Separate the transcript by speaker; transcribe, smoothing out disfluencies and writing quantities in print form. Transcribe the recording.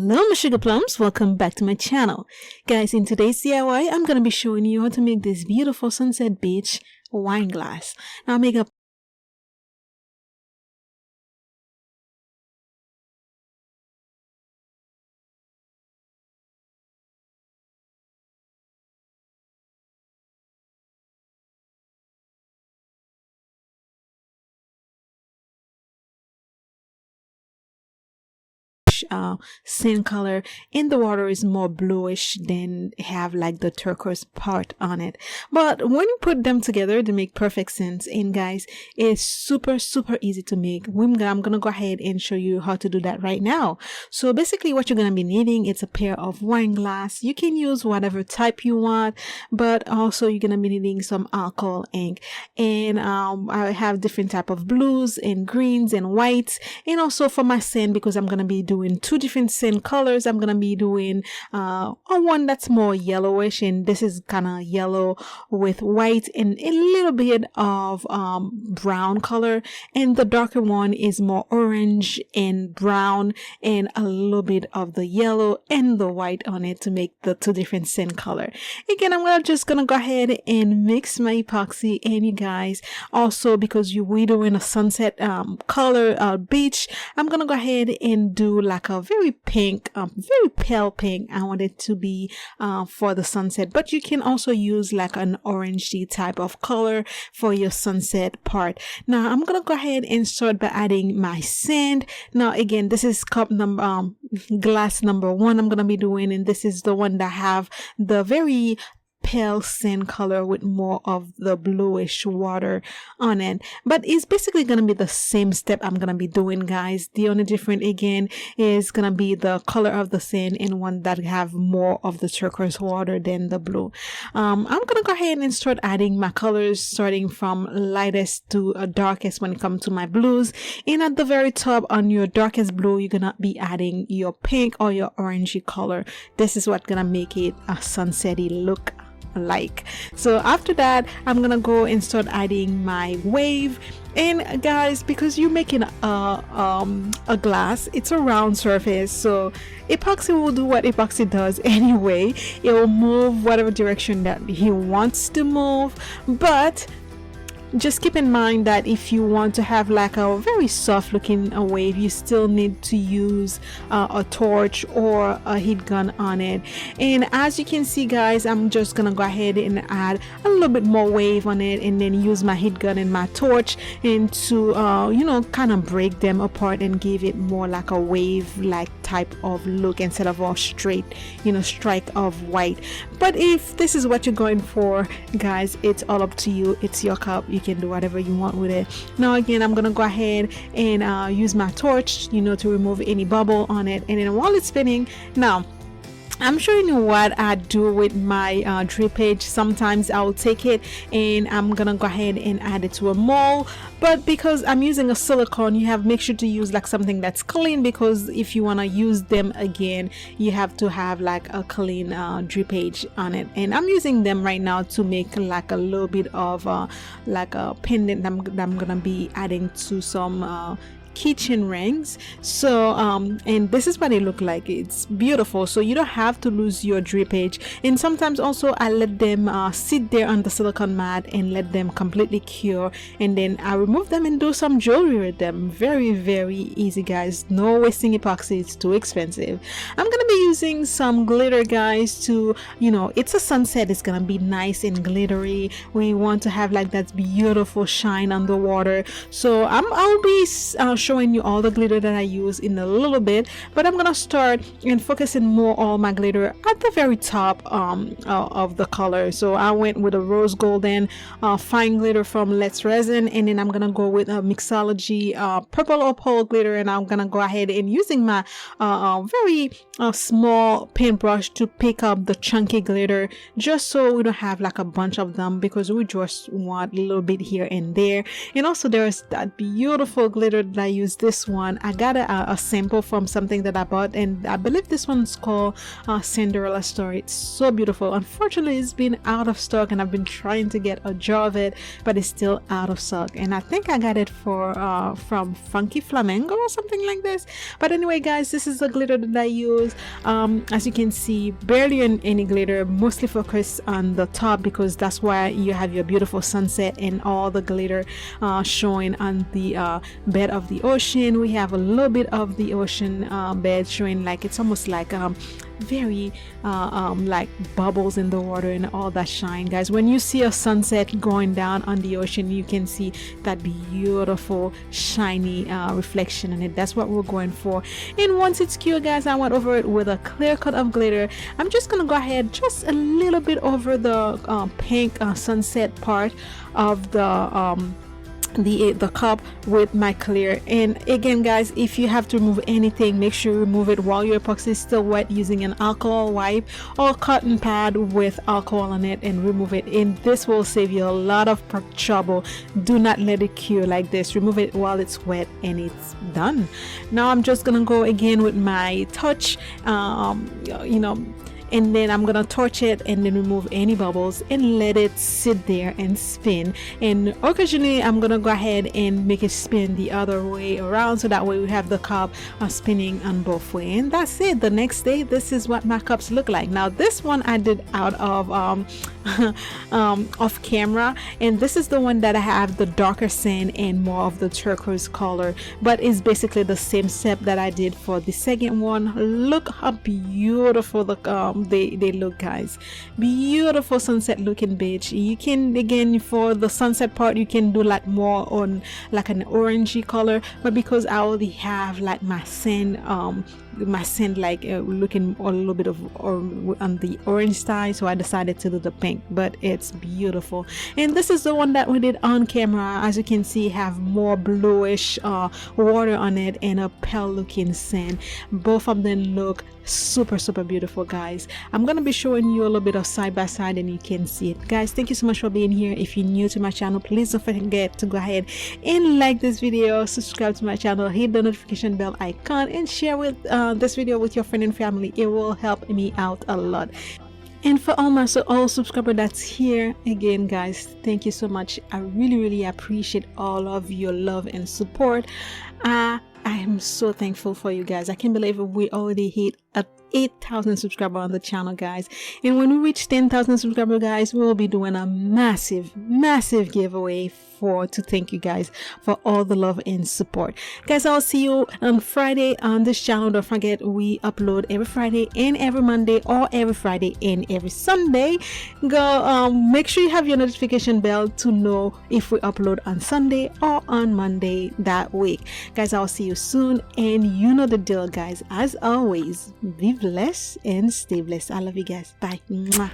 Speaker 1: Hello my sugar plums, welcome back to my channel. Guys, in today's DIY, I'm going to be showing you how to make this beautiful sunset beach wine glass. Now make a sand color, and the water is more bluish than have like the turquoise part on it. But when you put them together, they make perfect sense. And guys, it's super easy to make. I'm gonna go ahead and show you how to do that right now. So basically what you're gonna be needing is a pair of wine glass. You can use whatever type you want, but also you're gonna be needing some alcohol ink. And I have different type of blues and greens and whites, and also for my sand, because I'm gonna be doing two different sand colors. I'm gonna be doing one that's more yellowish, and this is kind of yellow with white and a little bit of brown color, and the darker one is more orange and brown and a little bit of the yellow and the white on it to make the two different sand color. Again, I'm just gonna go ahead and mix my epoxy. And you guys, also because we're doing a sunset color beach, I'm gonna go ahead and do like a very pink, very pale pink. I want it to be for the sunset, but you can also use like an orangey type of color for your sunset part. Now I'm gonna go ahead and start by adding my sand. Now again, this is cup number glass number 1 I'm gonna be doing, and this is the one that have the very pale sand color with more of the bluish water on it. But it's basically going to be the same step I'm going to be doing, guys. The only difference again is going to be the color of the sand, and one that have more of the turquoise water than the blue. I'm going to go ahead and start adding my colors, starting from lightest to darkest when it comes to my blues. And at the very top on your darkest blue, you're going to be adding your pink or your orangey color. This is what's going to make it a sunsetty look like. So after that, I'm gonna go and start adding my wave. And guys, because you're making a glass, it's a round surface, so epoxy will do what epoxy does anyway. It will move whatever direction that he wants to move, but just keep in mind that if you want to have like a very soft looking wave, you still need to use a torch or a heat gun on it. And as you can see, guys, I'm just gonna go ahead and add a little bit more wave on it, and then use my heat gun and my torch, and to you know, kind of break them apart and give it more like a wave like type of look instead of a straight, you know, strike of white. But if this is what you're going for, guys, it's all up to you. It's your cup. You can do whatever you want with it. Now again, I'm gonna go ahead and use my torch, you know, to remove any bubble on it. And then while it's spinning, now I'm showing you what I do with my drippage. Sometimes I'll take it and I'm gonna go ahead and add it to a mold, but because I'm using a silicone, you have make sure to use like something that's clean, because if you want to use them again, you have to have like a clean drippage on it. And I'm using them right now to make like a little bit of like a pendant that I'm gonna be adding to some kitchen rings. So and this is what it look like. It's beautiful, so you don't have to lose your drippage. And sometimes also I let them sit there on the silicone mat and let them completely cure, and then I remove them and do some jewelry with them. Very easy, guys. No wasting epoxy, it's too expensive. I'm gonna be using some glitter, guys, to, you know, it's a sunset, it's gonna be nice and glittery. We want to have like that beautiful shine on the water. So I'll be showing you all the glitter that I use in a little bit, but I'm gonna start and focusing more on my glitter at the very top of the color. So I went with a rose golden fine glitter from Let's Resin, and then I'm gonna go with a mixology purple opal glitter, and I'm gonna go ahead and using my very small paintbrush to pick up the chunky glitter, just so we don't have like a bunch of them, because we just want a little bit here and there. And also there's that beautiful glitter that I use this one. I got a sample from something that I bought, and I believe this one's called Cinderella Story. It's so beautiful. Unfortunately, it's been out of stock, and I've been trying to get a jar of it, but it's still out of stock. And I think I got it for from Funky Flamengo or something like this. But anyway, guys, this is the glitter that I use. As you can see, barely any glitter, mostly focused on the top, because that's why you have your beautiful sunset and all the glitter showing on the bed of the ocean. We have a little bit of the ocean bed showing, like it's almost like very like bubbles in the water and all that shine. Guys, when you see a sunset going down on the ocean, you can see that beautiful shiny reflection in it. That's what we're going for. And once it's cured, guys, I went over it with a clear coat of glitter. I'm just gonna go ahead just a little bit over the pink sunset part of the cup with my clear. And again, guys, if you have to remove anything, make sure you remove it while your epoxy is still wet using an alcohol wipe or cotton pad with alcohol on it, and remove it. And this will save you a lot of trouble. Do not let it cure like this. Remove it while it's wet, and it's done. Now I'm just gonna go again with my touch, and then I'm gonna torch it and then remove any bubbles and let it sit there and spin. And occasionally I'm gonna go ahead and make it spin the other way around, so that way we have the cup spinning on both ways. And that's it. The next day, this is what my cups look like. Now this one I did out of off camera, and this is the one that I have the darker sand and more of the turquoise color, but it's basically the same step that I did for the second one. Look how beautiful they look, guys. Beautiful sunset looking beach. You can, again, for the sunset part, you can do like more on like an orangey color, but because I already have like my sand like looking a little bit of on the orange side, so I decided to do the pink. But it's beautiful. And this is the one that we did on camera. As you can see, have more bluish water on it and a pale looking sand. Both of them look super beautiful, guys. I'm gonna be showing you a little bit of side by side, and you can see it. Guys, thank you so much for being here. If you're new to my channel, please don't forget to go ahead and like this video, subscribe to my channel, hit the notification bell icon, and share with this video with your friend and family. It will help me out a lot. And for all my old subscriber that's here, again, guys, thank you so much. I really appreciate all of your love and support. I am so thankful for you guys. I can't believe we already hit 8,000 subscribers on the channel, guys. And when we reach 10,000 subscribers, guys, we'll be doing a massive giveaway to thank you guys for all the love and support. Guys, I'll see you on Friday on this channel. Don't forget, we upload every Friday and every Monday, or every Friday and every Sunday. Go make sure you have your notification bell to know if we upload on Sunday or on Monday that week. Guys, I'll see you soon, and you know the deal, guys. As always, be blessed and stay blessed. I love you guys. Bye. Mwah.